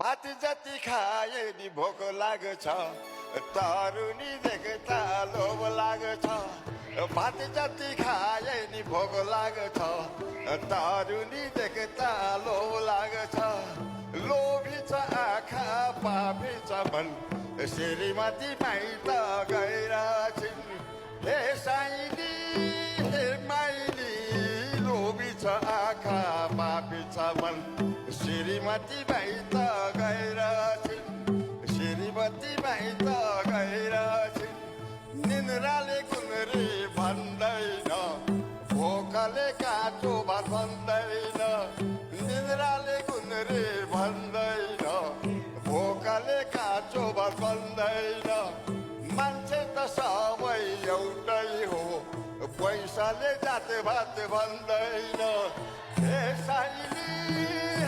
भात जति खाए नि भोक लाग्छ तरुनी देख्दा लोभ लाग्छ भात जति खाए नि भोक लाग्छ तरुनी देख्दा लोभ लाग्छ लोभी छ आँखा पापी छ मन श्रीमती माइत गएर छिन् हे साइली हे माइली लोभी छ आँखा पापी छ मन श्रीमती माइत गएर छिन् श्रीमती माइत गएर छिन् निन्द्राले गुन्द्री भन्दैन भोकले काँचो भात भन्दैन निन्द्राले गुन्द्री भन्दैन भोकले काँचो भात भन्दैन मान्छे त सबै एउटै हो पैसाले जाते भात भन्दैन हे साइली